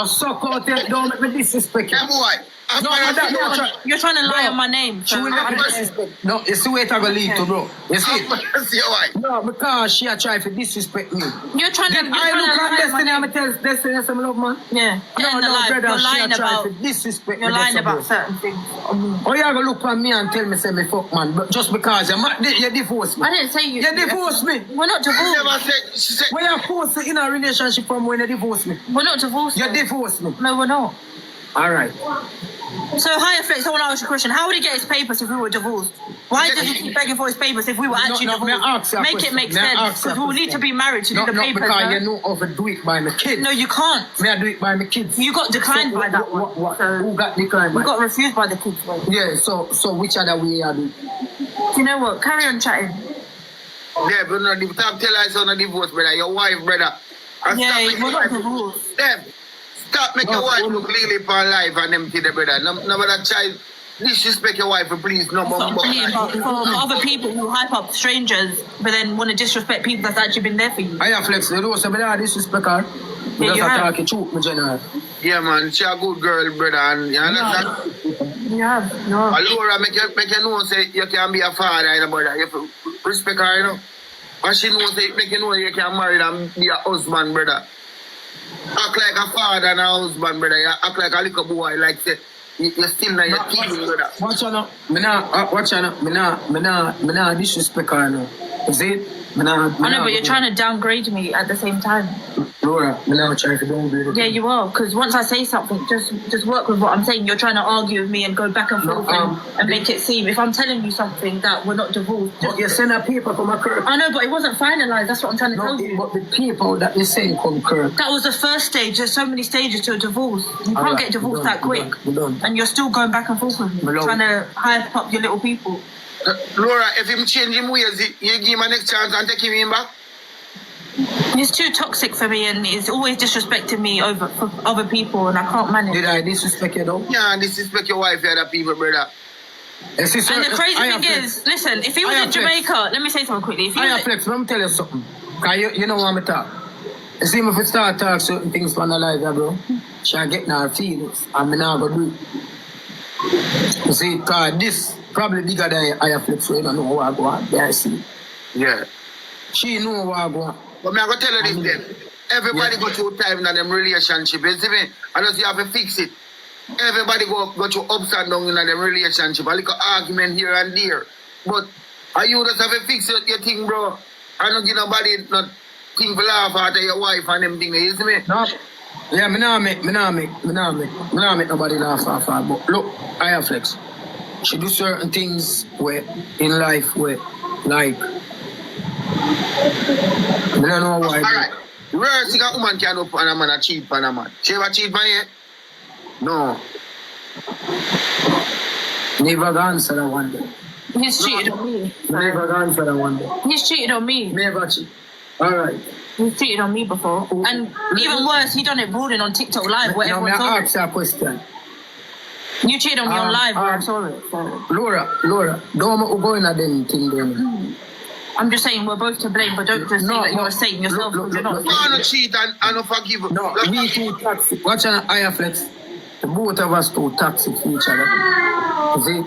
Just suck out it, don't make me disrespect you. Yeah, boy. You're trying to lie on my name. She will never disrespect. No, you see where it I go lead to, bro. You see? No, because she a try to disrespect me. You're trying to. I look at Destiny, I'm tell Destiny some love, man. Yeah. No, brother, you're lying about. Disrespect you're me. lying about certain things. Oh, you gonna look at me and tell me, say me fuck, man. But just because you divorced me. I didn't say you. You divorced me. We're not divorced. She said, when you're forced in a relationship from when you divorced me. We're not divorced. You divorced me. No, we're not. All right. So, HiyaFlex, I want to ask you a question. How would he get his papers if we were divorced? Why did he keep begging for his papers if we were actually divorced? Make it make sense. Because we'll need to be married to do the papers. Because you know how to do it by my kids. No, you can't. May I do it by my kids? You got declined by that one. Who got declined by? We got refused by the kids. Yeah, so which other way are you? Do you know what? Carry on chatting. Yeah, but no, the top tell us on a divorce, brother. Your wife, brother. Yeah, we're not divorced. Stop making your wife look lily for life and empty the brother. No, but that child disrespect your wife, please. No, for other people who hype up strangers, but then want to disrespect people that's actually been there for you. HiyaFlex, you know somebody that disrespect her. Yeah, you have. Talking truth, my general. Yeah, man, she a good girl, brother, and you understand? You have, no. Laura, make you know, say you can be a father, you know, brother. You have to respect her, you know. And she knows, say, make you know you can marry and be a husband, brother. Act like a father and a husband, brother. You act like a little boy, like say you're still not your team, brother. Watch out, me nah disrespect her, no. You see? I know, but you're trying to downgrade me at the same time. Laura, me nah trying to downgrade you. Yeah, you are. Because once I say something, just work with what I'm saying. You're trying to argue with me and go back and forth and make it seem. If I'm telling you something that we're not divorced, but you send a paper from a curb. I know, but it wasn't finalized. That's what I'm trying to tell you. But the people that you saying come curb. That was the first stage. There's so many stages to a divorce. You can't get divorced that quick. And you're still going back and forth with me, trying to hype up your little people. Laura, if him change him ways, you give him a next chance and take him back? He's too toxic for me and he's always disrespecting me over for other people and I can't manage. Did I disrespect you though? Yeah, disrespect your wife and other people, brother. And the crazy thing is, listen, if he was in Jamaica, let me say something quickly. If HiyaFlex, let me tell you something. Cause you know what I'm talking. You see me if I start talking certain things from the life, bro. She'll get in her feelings and me not gonna do it. You see, cause this probably bigger than HiyaFlex, so you don't know what I go on. Yeah, I see. Yeah. She know what I go on. But I'm going to tell you this then. Everybody go through time in them relationship. You see me? And just you have to fix it. Everybody go through ups and downs in them relationship. A little argument here and there. But you just have to fix your thing, bro. I don't give nobody not thing to laugh at your wife and them things. You see me? No. Yeah, me nah make nobody laugh at her. But look, HiyaFlex. She do certain things where in life where like I don't know why. Alright. Rare thing a woman can up and a man a cheat on a man. She ever cheat on you? No. Never gonna answer that one day. He's cheated on me. Never gonna answer that one day. He's cheated on me. Never cheat. Alright. He's cheated on me before. And even worse, he done it broading on TikTok live where everyone saw it. Ask you a question. You cheated on me on live where I saw it. Laura, don't go in a them thing then. I'm just saying we're both to blame, but don't just say that you're saying yourself. You're not. You don't cheat and not forgive. No, we too toxic. Watch an HiyaFlex. The both of us too toxic for each other. You see?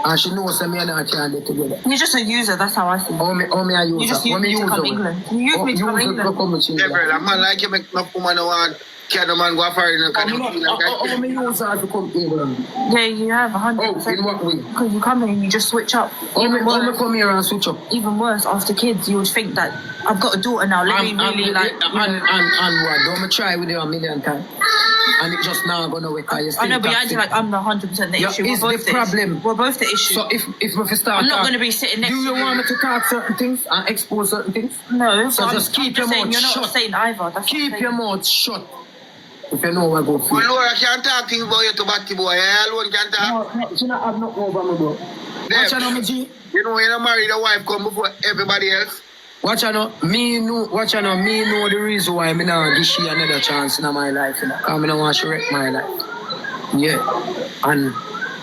And she knows that me and her can't get together. You're just a user, that's how I see it. Oh, me a user. You just use me to come England. You use me to come England. Deverell, a man like you make enough woman want can the man go for it and can you feel like that? Oh, me use her to come England. Yeah, you have 100%. Oh, in what way? Because you come here and you just switch up. Me come here and switch up. Even worse, after kids, you would think that I've got a daughter now, let me really like... And what? Don't me try with you a million times. And it just now gonna work. I know, but you're acting like I'm the 100% the issue. It's the problem. We're both the issue. So if we start, I'm not going to be sitting next to you. Do you want me to talk certain things and expose certain things? No. So just keep your mouth shut. You're not saying either. Keep your mouth shut. If you know what I go for. Well, Laura can't talk things about you to Batty boy. I alone can't talk. No, she not have no over me, bro. Watch out, me G. You know, you're not married, a wife come before everybody else. Watch out, me know the reason why me now give she another chance in my life. Because I don't want to wreck my life. Yeah. And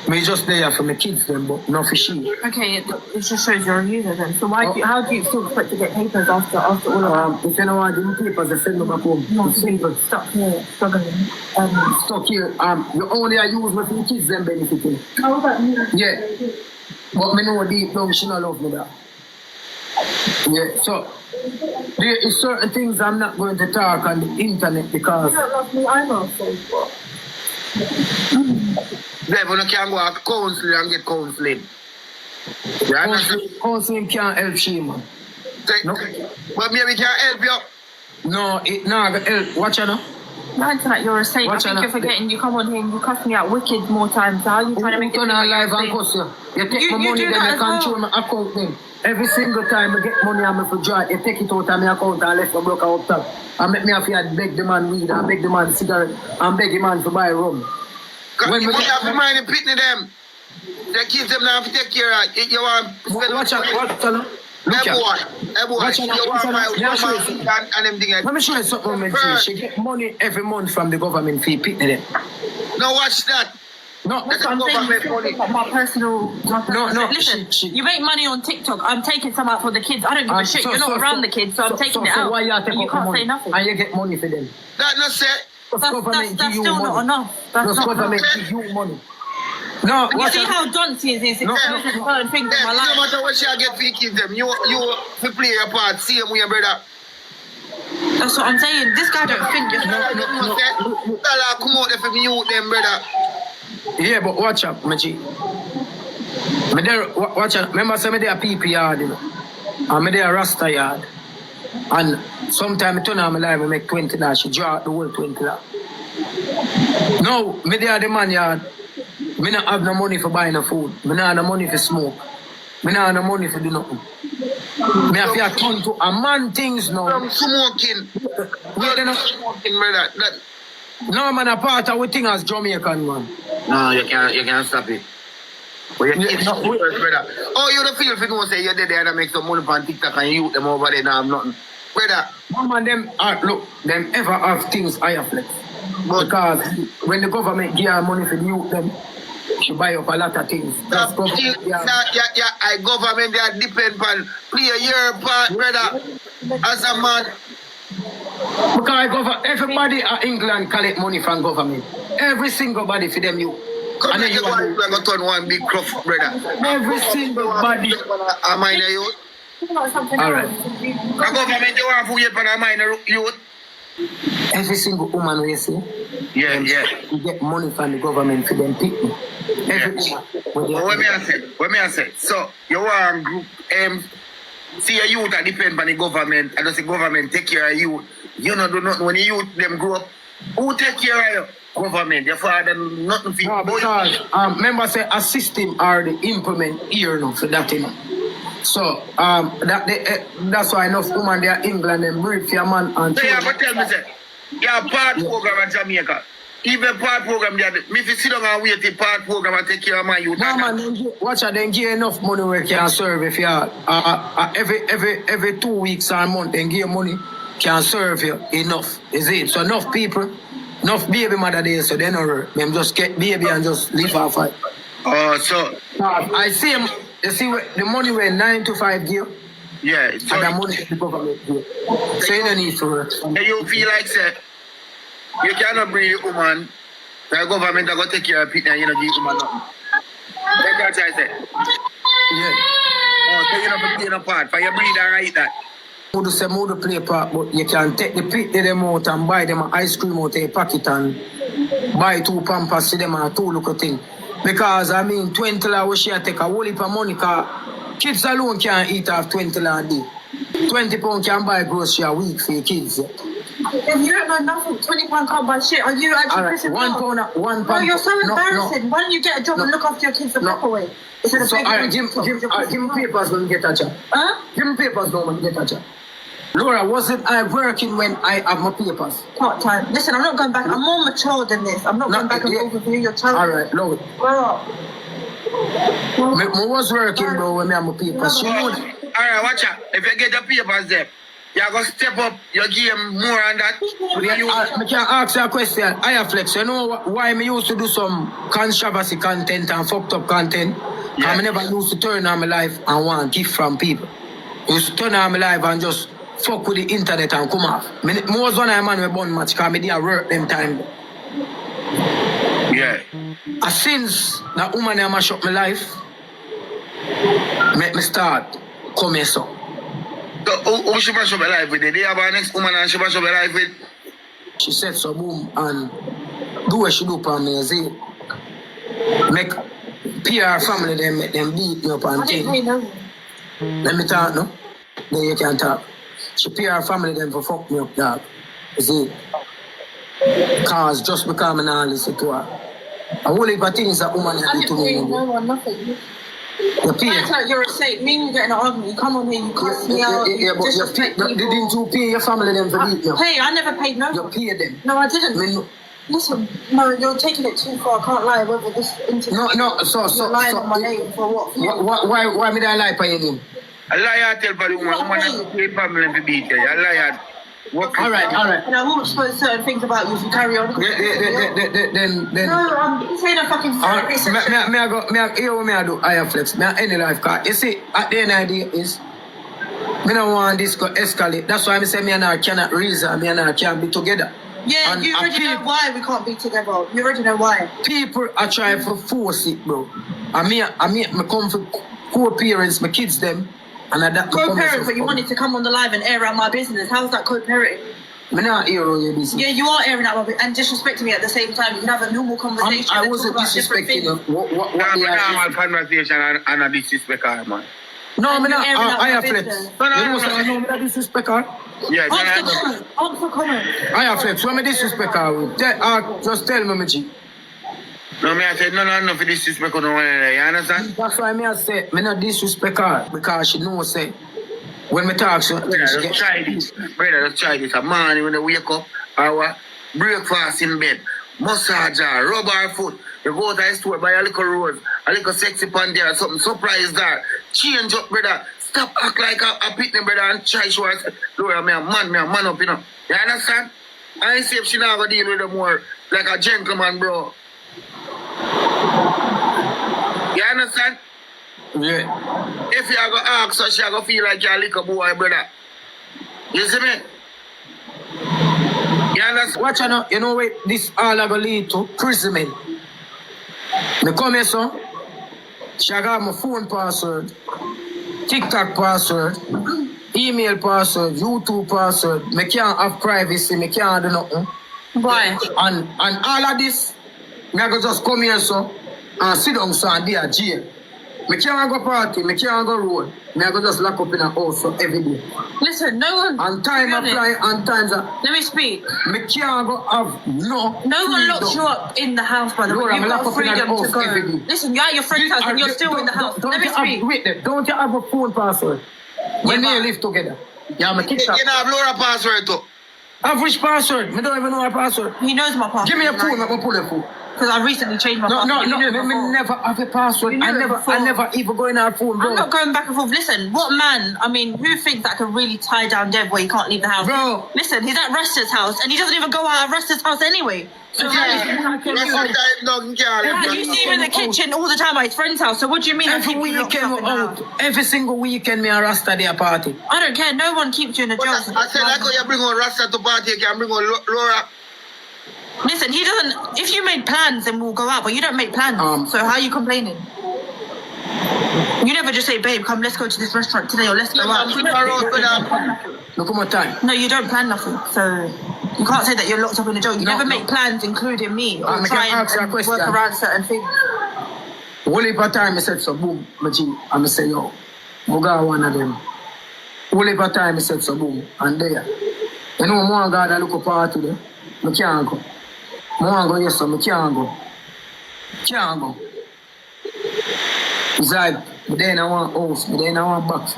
Me just there for my kids then, but not for she. Okay, it just shows you're a user then. So how do you still expect to get papers after all of that? If you don't want to give me papers, they send them back home. No, simple. Stuck here, struggling. Stuck here. You only use me for the kids then benefiting. How about me? Yeah. But me know deep down she don't love me that. Yeah, so there is certain things I'm not going to talk on the internet because... You don't love me either, so Devil can go out counseling and get counseling. Counseling can't help she, man. No. But maybe can help you. No, it not help. Watch out now. Man, tonight you're a saint. I think you're forgetting you come on here and you cuss me out wicked more times. How are you trying to make it on live and cuss you? You take my money, then you control my account then. Every single time I get money I'm for joy, you take it out of my account and left my broker up top. And make me have to beg the man weed and beg the man cigarette and beg the man to buy rum. When you have to mind and pitney them. They keep them now to take care of you want watch out, watch out. Watch out. Let me show you something, man. She get money every month from the government fee, pitney them. No, watch that. No, that's what I'm saying. My personal. No. Listen, you make money on TikTok. I'm taking some out for the kids. I don't give a shit. You're not around the kids, so I'm taking it out. Why you can't say nothing. And you get money for them. That's not set. That's still not enough. That's not government give you money. No, you see how dunce he is. No matter what she get for kids them, you play your part. See him with your brother. That's what I'm saying. This guy don't think you're no. Come out there for me, you them brother. Yeah, but watch out, my G. Me there, watch out. Remember, say me there a PP yard, you know, and me there a Rasta yard. And sometimes I turn on my life, I make $20. She draw out the whole $20. No, me there the man yard. Me not have no money for buying no food. Me not have no money for smoke. Me not have no money for do nothing. Me have to turn to a man things now. From smoking. Smoking, brother. No, man, a part of we thing as Jamaican, man. No, you can't stop it. But you can't stop it, brother. Oh, you don't feel if you don't say you're there and make some money on TikTok and you them over there, now I'm nothing. Brother. No, man, them, look, them ever have things HiyaFlex. Because when the government give her money for the youth, them, she buy up a lot of things. That's government. I government, they depend on play your part, brother. As a man. Because everybody in England collect money from government. Every single body for them you. Come and you going to turn one big crop, brother. Every single body. A minor youth. Alright. The government you want to get on a minor youth. Every single woman we see. Yeah. You get money from the government for them people. Every woman. What me I say? So you want group see a youth that depend on the government, and just the government take care of you. You know do nothing when the youth them grow up. Who take care of you? Government. Your father nothing for you. No, because remember say a system already implement here now for that, you know. So that's why enough women there in England and breed for your man and so but tell me say, you have part program in Jamaica. Even part program there, if you sit down and wait the part program and take care of my youth. No man, watch out, then give enough money where you can serve if you every 2 weeks or a month then give money can serve you enough. Is it? So enough people, enough baby mother there, so they don't hurt. Them just get baby and just leave off it. Oh, so I see him. You see, the money were 9 to 5 give. Yeah, so and the money the government give. So you don't need to work. And you feel like, say, you cannot bring a woman, the government are going to take care of it and you don't give woman nothing. That's what I said. Yeah. Oh, so you don't play no part, for your breed and write that. You say you play part, but you can take the pit them out and buy them an ice cream out of a packet and buy 2 Pampers to them and 2 little things. Because, I mean, $20 we share take a whole heap of money because kids alone can't eat off $20 a day. £20 can buy grocery a week for your kids. If you don't know nothing, £20 can't buy shit. Are you actually right, £1 No, you're so embarrassing. Why don't you get a job and look after your kids the proper way? So, give me papers when you get a job. Huh? Give me papers now when you get a job. Laura, wasn't I working when I have my papers? Part-time. Listen, I'm not going back. I'm more mature than this. I'm not going back and forth with you. You're child. All right, Lord. Grow up. I was working, bro, when I have my papers. All right, watch out. If you get the papers there, You're going to step up your game more on that. I can ask you a question. HiyaFlex, you know why I used to do some controversy content and fucked up content? Yeah. I never used to turn on my life and want gift from people. I used to turn on my life and just fuck with the internet and come off. Most one of man we born much because I did work them time. Yeah. Since that woman I mash up my life, make me start come here so. So, who she mash up her life with? Did they have our next woman and she mash up her life with? She said so boom and do what she do for me, see? Make PR family them make them beat me up and thing. Let me talk no? Then you can talk. She PR family them for fuck me up, dog. You see? Cause just because I'm not listen to her. A whole heap of things that woman had to me. No one, nothing. You pay. That's like you're a saint. Me and you get in an argument. You come on here, you cuss me out. Yeah, but you pay. Didn't you pay your family them for beat you? Hey, I never paid no. You pay them. No, I didn't. Listen, no, you're taking it too far. I can't lie over this interview. No, you're lying on my name for what? Why me I lie for your name? A liar tell for the woman and pay family to beat you. A liar. All right. And I won't expose certain things about you if you carry on. Then. No, I'm saying a fucking thing. Me I do HiyaFlex. Me any life car. You see, at the end idea is me don't want this to escalate. That's why I say me and I cannot reason. Me and I can't be together. Yeah, you already know why we can't be together. You already know why. People are trying to force it, bro. I come for co-parents, my kids them. And co-parent, but you wanted to come on the live and air out my business. How's that co-parenting? I'm not airing out your business. Yeah, you are airing out my business and disrespecting me at the same time. You can have a normal conversation. I wasn't disrespecting you. What normal conversation and a disrespect her, man. No, I'm not. HiyaFlex. No, I'm not disrespect her. Yeah, answer comment. HiyaFlex, when I disrespect her, just tell me, G. No, me I said no for disrespect on one another, you understand? That's why me I say me not disrespect her because she knows say when me talk so let's try this. Brother, let's try this. A morning when they wake up, our breakfast in bed, massage her, rub her foot, you go to the store, buy a little rose, a little sexy pan there, something surprise there. Change up, brother. Stop act like a picnic, brother, and try show us. Laura, me a man up, you know. You understand? I ain't say if she not gonna deal with them more like a gentleman, bro. You understand? Yeah. If you are going to ask her, she are going to feel like you're a little boy, brother. You see me? You understand? Watch out, you know what this all are going to lead to? Imprisonment. Me come here, son. She got my phone password, TikTok password, email password, YouTube password. Me can't have privacy, me can't do nothing. Why? And all of this, I go just come here, so, and sit down, so, and they are jail. Me can't go party, me can't go road. Me I go just lock up in a house so every day. Listen, no one... And time apply, and times... Let me speak. Me can't go have no one locks you up in the house, brother. Laura, You've got freedom to go. Listen, you're at your friend's house and you're still in the house. Let me speak. Wait, don't you have a phone password? When they live together. Yeah, my TikTok. You have Laura password too. Have which password? Me don't even know her password. He knows my password. Give me a phone, I'm going to pull a phone. Because I recently changed my password. No, never have a password. I never even go in our phone, bro. I'm not going back and forth. Listen, what man, who thinks that can really tie down Dev where he can't leave the house? Bro. Listen, he's at Ruster's house and he doesn't even go out of Ruster's house anyway. So you see him in the kitchen all the time at his friend's house. So what do you mean? Every weekend we're out. Every single weekend me and Rasta day a party. I don't care. No one keeps you in a job. I said like how you bring on Rasta to party, you can bring on Laura. Listen, he doesn't. If you made plans, then we'll go out. But you don't make plans. So how are you complaining? You never just say, babe, come, let's go to this restaurant today, or let's go out. Look at my time. No, you don't plan nothing. So you can't say that you're locked up in a joke. You never make plans, including me, or try and work around certain things. Only per time I said so, boom, and I say, yo, we got one of them. Only per time I said so, boom, and there. You know, more God, I look up party there. I can't go. I go, yes, sir, I can't go. Can't go. It's like, then I want house, then I want box.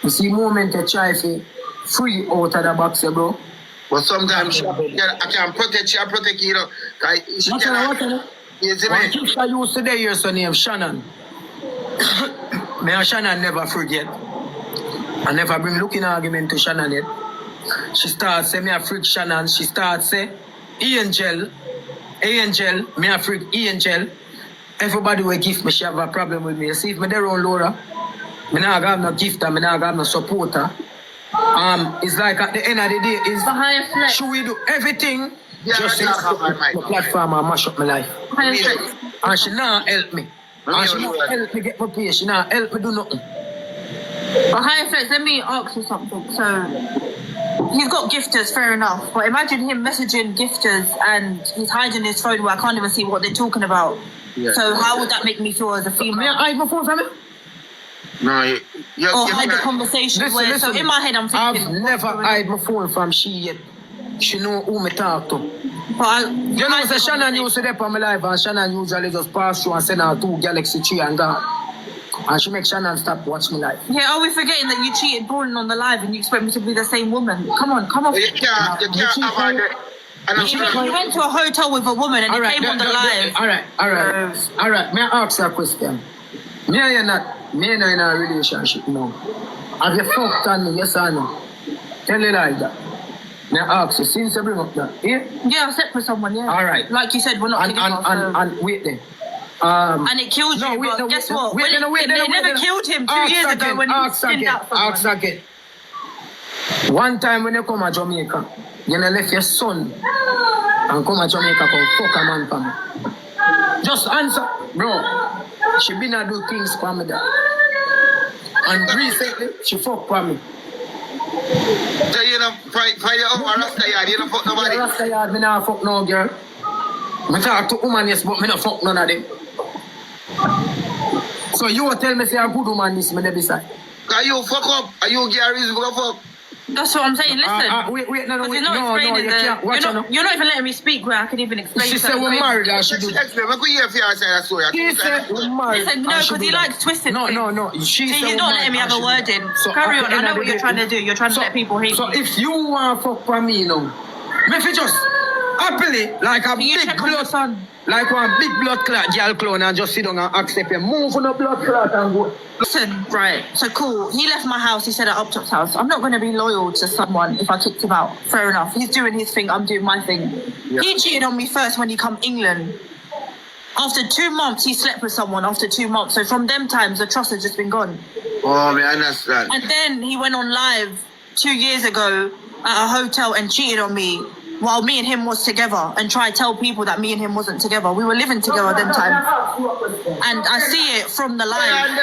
You see, moment you try to free out of the box, bro. But sometimes I can protect you, know. What? You see One me? kid I used today, your son named Shannon. Me and Shannon never forget. I never bring looking argument to Shannon yet. She starts say me a freak Shannon. She starts say Angel, me a freak Angel. Everybody will give me, she have a problem with me. You see, if me Deverell and Laura, me not have no gifter, me not have no supporter. It's like at the end of the day, is HiyaFlex. should we do everything just to my platform and mash up my life? HiyaFlex. And she not help me. And she not help me get my pay. She not help me do nothing. But HiyaFlex, let me ask you something. So, he's got gifters, fair enough. But imagine him messaging gifters and he's hiding his phone where I can't even see what they're talking about. Yeah. So how would that make me feel as a female? May I hide my phone from you? No, Or hide the conversation where, so in my head I'm thinking... I've never hide my phone from she yet. She know who me talk to. But You know, say Shannon used to dep on my life and Shannon usually just pass through and send her 2 Galaxy 3 and gone. And she make Shannon stop watch me live. Yeah, are we forgetting that you cheated balling on the live and you expect me to be the same woman? Come on. You can't avoid it. You went to a hotel with a woman and you came on the live. Alright. May I ask you a question? Me and you not in a relationship now. Have you fucked on me, yes or no? Tell you like that. May I ask you, since you bring up that, yeah? Yeah, I slept with someone, yeah. Alright. Like you said, we're not together. And wait then. And it killed you, but guess what? It never killed him 2 years ago when he skinned out someone. Again. One time when you come to Jamaica, you left your son and come to Jamaica come fuck a man for me. Just answer, bro. She been a do things for me there. And recently, she fuck for me. So you know, for your own Rasta yard, you don't fuck nobody? Rasta yard, me not fuck no girl. Me talk to woman, yes, but me not fuck none of them. So you will tell me say a good woman this me never say. Are you fuck up? Are you Gary's go fuck? That's what I'm saying. Listen. Wait, no, You're not even letting me speak where I can even explain. She said we're married and she do. Explain. I could hear for your side of story. She said we're married. Listen, no, because he likes twisting. No. She said you're not letting me have a word in. So carry on. I know what you're trying to do. You're trying to let people hate me. So if you want to fuck for me, you know, me fi just happily like a big blood, like one big blood clot girl clone and just sit down and accept him. Move on the blood clot and go. Listen, right, so cool. He left my house, he said at Uptop's house. I'm not going to be loyal to someone if I kicked him out. Fair enough. He's doing his thing, I'm doing my thing. Yeah. He cheated on me first when he come England. After 2 months, he slept with someone after 2 months. So from them times, the trust has just been gone. Oh, me understand. And then he went on live 2 years ago at a hotel and cheated on me while me and him was together and tried to tell people that me and him wasn't together. We were living together them times. And I see it from the live.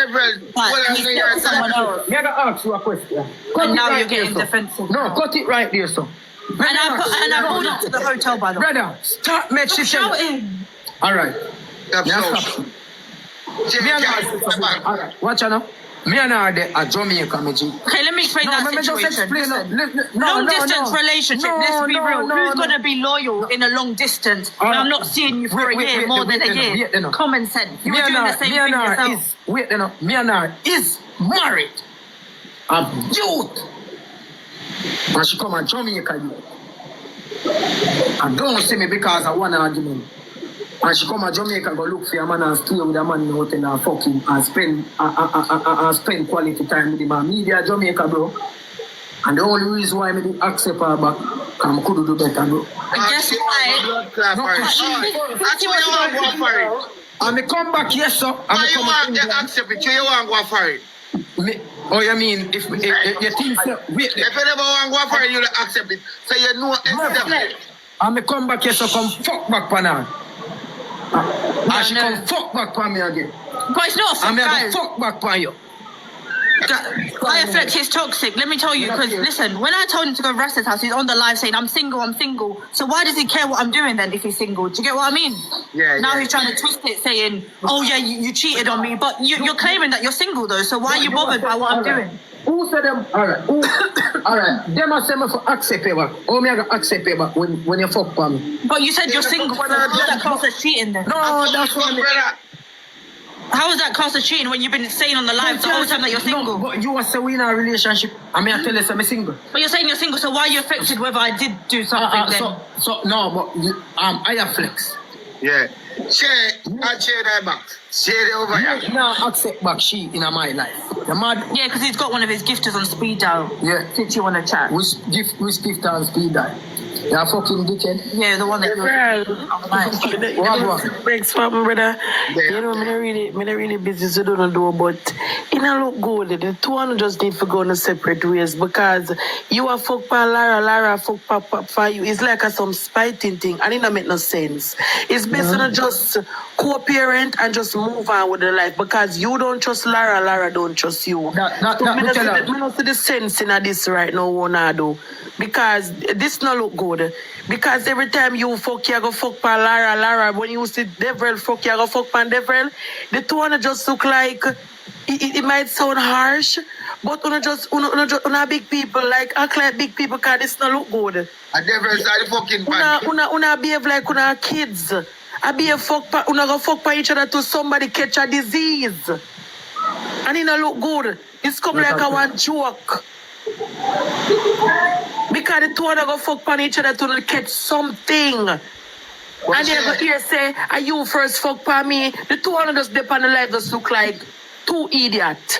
But he slept with someone else. Me gotta ask you a question. And now you're getting defensive. No, cut it right there, so. And I pulled up to the hotel, by the way. Brother, start make shit. Shouting. Alright. Stop. Alright, watch out now. Me and her at Jamaica, me G. Okay, let me explain that situation. Long distance relationship, let's be real. Who's going to be loyal in a long distance when I'm not seeing you for a year, more than a year? Common sense. You were doing the same thing yourself. Me and her is married. I'm youth. And she come to Jamaica youth. And don't see me because of one argument. And she come to Jamaica go look for a man and stay with a man in the hotel and fuck him and spend quality time with him. And me there Jamaica, bro. And the only reason why I didn't accept her back, because I could do better, bro. And guess why? That's why you want to go for it. And I come back, yes, sir. Why you want to accept it? You want to go for it? Oh, you mean, if you think so, wait. If you never want to go for it, you don't accept it. So you know exactly. And I come back, yes, sir, come fuck back for her. And she come fuck back for me again. But it's not a fuck, guys. Fuck back for you. HiyaFlex is toxic. Let me tell you, because listen, when I told him to go to Rasta's house, he's on the live saying, I'm single. So why does he care what I'm doing then if he's single? Do you get what I mean? Yeah. Now he's trying to twist it saying, oh yeah, you cheated on me. But you're claiming that you're single though, so why are you bothered by what I'm doing? Who said them? Alright. Alright. Them are saying for accept paper. Oh, me I got accept paper when you fuck for me. But you said you're single. So how is that class as cheating then? No, that's what I mean. How is that class as cheating when you've been saying on the live the whole time that you're single? No, but you are saying we're in a relationship. I mean, I tell you I'm single. But you're saying you're single, so why are you affected whether I did do something then? So no, but HiyaFlex. Yeah. Share, I share that back. Share it over here. Now accept back she in my life. The mad. Yeah, because he's got one of his gifters on speed dial. Yeah. Since you want to chat. Which gift on speed dial? You're fucking dickhead. Yeah, the one that Breaks for me, brother. Yeah. You know, me not really busy to do no do, but it don't look good. The two of them just need to go in separate ways because you are fuck pa Lara fuck for you. It's like some spiting thing, and it don't make no sense. It's best to just co-parent and just move on with the life because you don't trust Lara don't trust you. Me not see the sense in this right now, Wonado. Because this not look good. Because every time you fuck, you go fuck pa Lara. When you see Deverell fuck, you go fuck pa Deverell. The two wanna just look like it might sound harsh, but una big people like act like big people because this not look good. And Deverell are the fucking Una behave like una kids. I be a fuck pa una go fuck pa each other to somebody catch a disease. And it not look good. It's come like a one joke. Because the two of them go fuck on each other to catch something. And they go here say, are you first fuck on me? The two of them just dip on the life just look like two idiots.